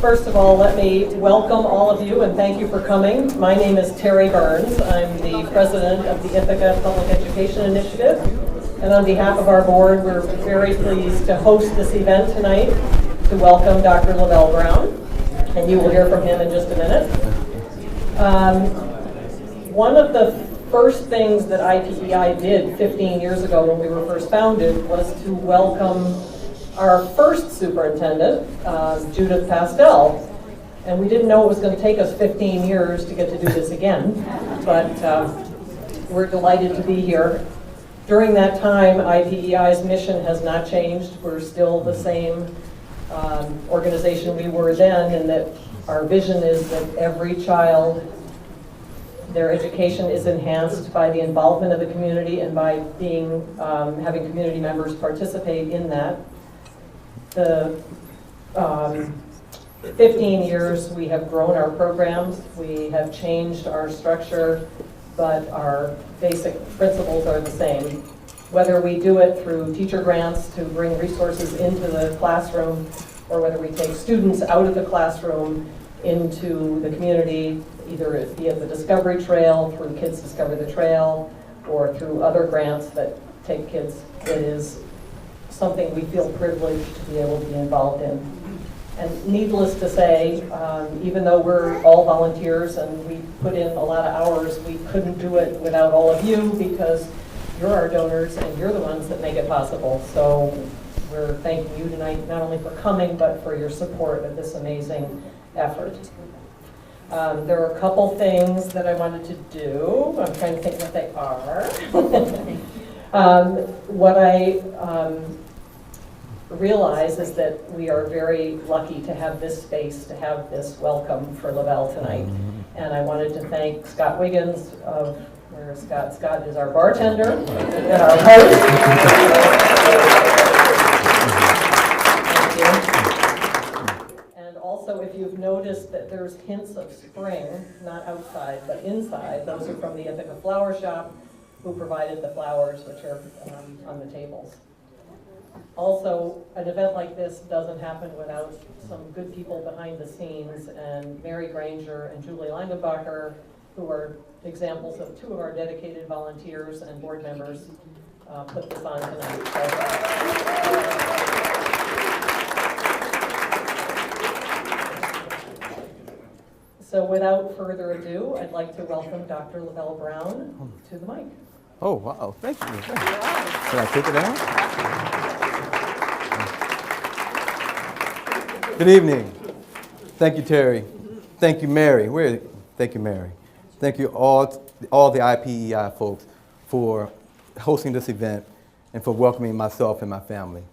First of all, let me welcome all of you and thank you for coming. My name is Terry Burns. I'm the president of the Ithaca Public Education Initiative. And on behalf of our board, we're very pleased to host this event tonight to welcome Dr. Lavelle Brown. And you will hear from him in just a minute. One of the first things that IPEI did 15 years ago when we were first founded was to welcome our first superintendent, Judith Pastel. And we didn't know it was going to take us 15 years to get to do this again, but we're delighted to be here. During that time, IPEI's mission has not changed. We're still the same organization we were then, and that our vision is that every child, their education is enhanced by the involvement of the community and by being having community members participate in that. The 15 years we have grown our programs, we have changed our structure, but our basic principles are the same. Whether we do it through teacher grants to bring resources into the classroom, or whether we take students out of the classroom into the community, either via the Discovery Trail, through Kids Discover the Trail, or through other grants that take kids, it is something we feel privileged to be able to be involved in. And needless to say, even though we're all volunteers and we put in a lot of hours, we couldn't do it without all of you, because you're our donors and you're the ones that make it possible. So we're thanking you tonight, not only for coming, but for your support of this amazing effort. There are a couple things that I wanted to do. I'm trying to think what they are. What I realize is that we are very lucky to have this space, to have this welcome for Lavelle tonight. And I wanted to thank Scott Wiggins of, where is Scott? Scott is our bartender and our host. Thank you. And also, if you've noticed that there's hints of spring, not outside, but inside, those are from the Ithaca Flower Shop, who provided the flowers, which are on the tables. Also, an event like this doesn't happen without some good people behind the scenes, and Mary Granger and Julie Langenbacher, who are examples of two of our dedicated volunteers and board members, put this on tonight. So without further ado, I'd like to welcome Dr. Lavelle Brown to the mic. Oh, wow, thank you. Can I take it down? Good evening. Thank you, Terry. Thank you, Mary. Thank you, Mary. Thank you all the IPEI folks for hosting this event and for welcoming myself and my family.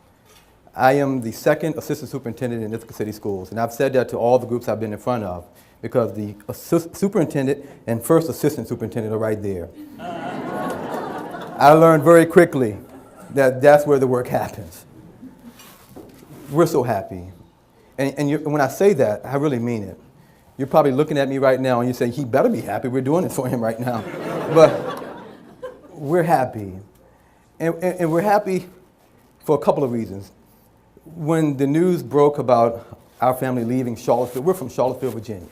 I am the second assistant superintendent in Ithaca City Schools, and I've said that to all the groups I've been in front of, because the superintendent and first assistant superintendent are right there. I learned very quickly that that's where the work happens. We're so happy. And when I say that, I really mean it. You're probably looking at me right now and you're saying, he better be happy. We're doing it for him right now. But we're happy. And we're happy for a couple of reasons. When the news broke about our family leaving Charlottesville, we're from Charlottesville, Virginia.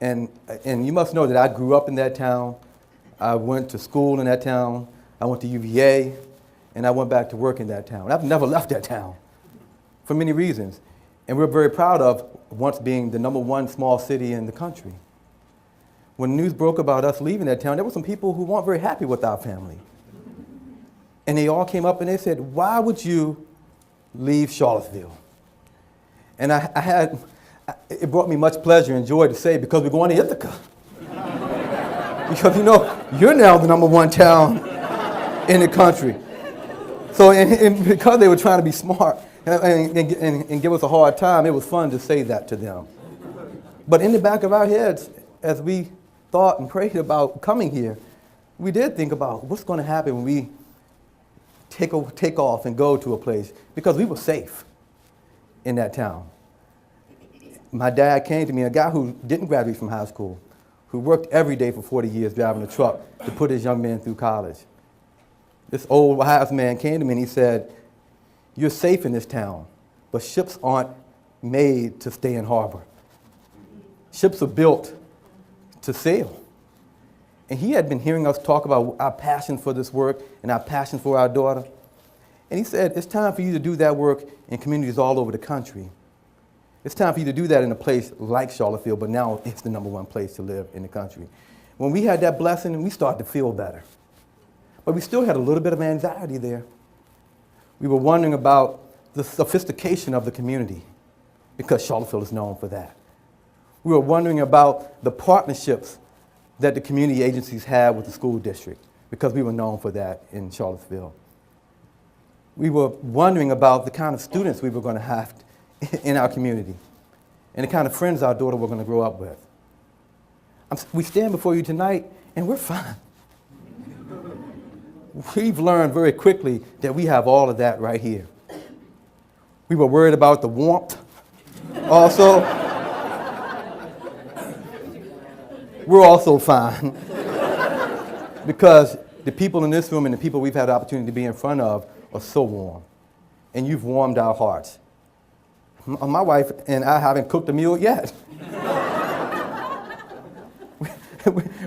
And you must know that I grew up in that town. I went to school in that town. I went to UVA, and I went back to work in that town. I've never left that town for many reasons. And we're very proud of once being the #1 small city in the country. When news broke about us leaving that town, there were some people who weren't very happy with our family. And they all came up and they said, why would you leave Charlottesville? And it brought me much pleasure and joy to say, because we're going to Ithaca. Because, you're now the #1 town in the country. So, and because they were trying to be smart and give us a hard time, it was fun to say that to them. But in the back of our heads, as we thought and prayed about coming here, we did think about what's going to happen when we take off and go to a place, because we were safe in that town. My dad came to me, a guy who didn't graduate from high school, who worked every day for 40 years driving a truck to put his young men through college. This old wise man came to me and he said, you're safe in this town, but ships aren't made to stay in harbor. Ships are built to sail. And he had been hearing us talk about our passion for this work and our passion for our daughter. And he said, it's time for you to do that work in communities all over the country. It's time for you to do that in a place like Charlottesville, but now it's the #1 place to live in the country. When we had that blessing, we started to feel better. But we still had a little bit of anxiety there. We were wondering about the sophistication of the community, because Charlottesville is known for that. We were wondering about the partnerships that the community agencies had with the school district, because we were known for that in Charlottesville. We were wondering about the kind of students we were going to have in our community and the kind of friends our daughter were going to grow up with. We stand before you tonight, and we're fine. We've learned very quickly that we have all of that right here. We were worried about the warmth also. We're also fine because the people in this room and the people we've had the opportunity to be in front of are so warm, and you've warmed our hearts. My wife and I haven't cooked a meal yet.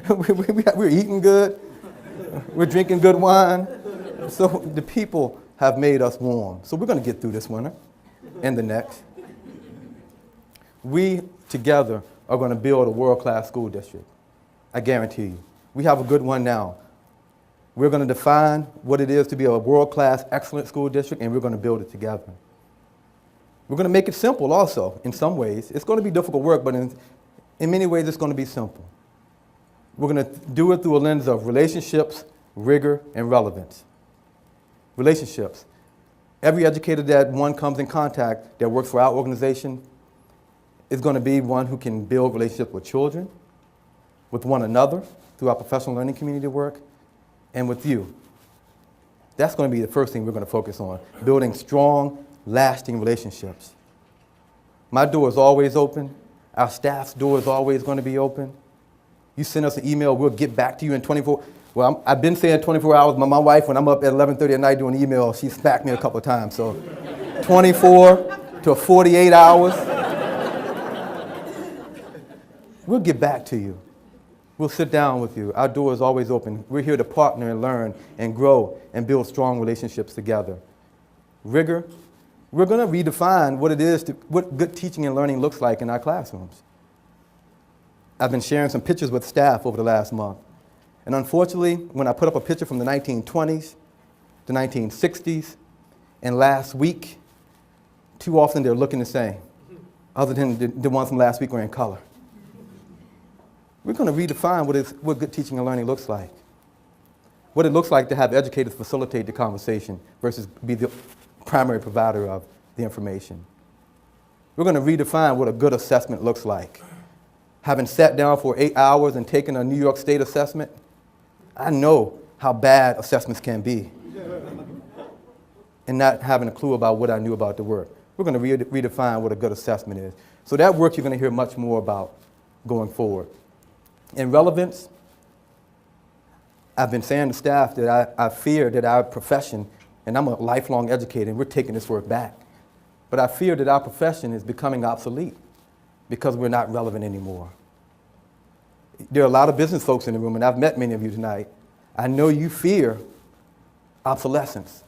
We're eating good. We're drinking good wine. So the people have made us warm. So we're going to get through this winter and the next. We together are going to build a world-class school district. I guarantee you. We have a good one now. We're going to define what it is to be a world-class, excellent school district, and we're going to build it together. We're going to make it simple also, in some ways. It's going to be difficult work, but in many ways it's going to be simple. We're going to do it through a lens of relationships, rigor, and relevance. Relationships. Every educator that one comes in contact that works for our organization is going to be one who can build relationships with children, with one another through our professional learning community work, and with you. That's going to be the first thing we're going to focus on, building strong, lasting relationships. My door is always open. Our staff's door is always going to be open. You send us an email, we'll get back to you in 24. Well, I've been saying 24 hours, but my wife, when I'm up at 11:30 at night doing email, she smacked me a couple of times. So 24 to 48 hours, we'll get back to you. We'll sit down with you. Our door is always open. We're here to partner and learn and grow and build strong relationships together. Rigor, we're going to redefine what it is, what good teaching and learning looks like in our classrooms. I've been sharing some pictures with staff over the last month. And unfortunately, when I put up a picture from the 1920s, the 1960s, and last week, too often they're looking the same, other than the ones from last week were in color. We're going to redefine what good teaching and learning looks like. What it looks like to have educators facilitate the conversation versus be the primary provider of the information. We're going to redefine what a good assessment looks like. Having sat down for 8 hours and taken a New York State assessment, I know how bad assessments can be. And not having a clue about what I knew about the work. We're going to redefine what a good assessment is. So that work you're going to hear much more about going forward. In relevance, I've been saying to staff that I fear that our profession, and I'm a lifelong educator, and we're taking this work back, but I fear that our profession is becoming obsolete because we're not relevant anymore. There are a lot of business folks in the room, and I've met many of you tonight. I know you fear obsolescence.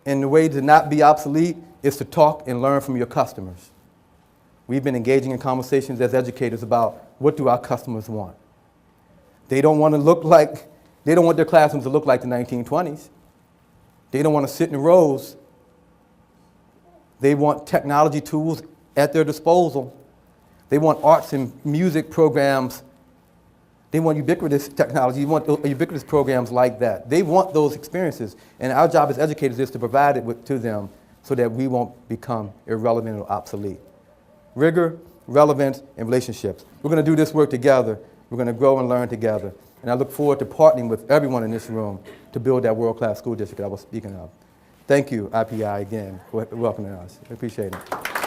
And the way to not be obsolete is to talk and learn from your customers. We've been engaging in conversations as educators about what do our customers want. They don't want their classrooms to look like the 1920s. They don't want to sit in rows. They want technology tools at their disposal. They want arts and music programs. They want ubiquitous technology. They want ubiquitous programs like that. They want those experiences. And our job as educators is to provide it to them so that we won't become irrelevant or obsolete. Rigor, relevance, and relationships. We're going to do this work together. We're going to grow and learn together. And I look forward to partnering with everyone in this room to build that world-class school district that I was speaking of. Thank you, IPI, again, for welcoming us. I appreciate it.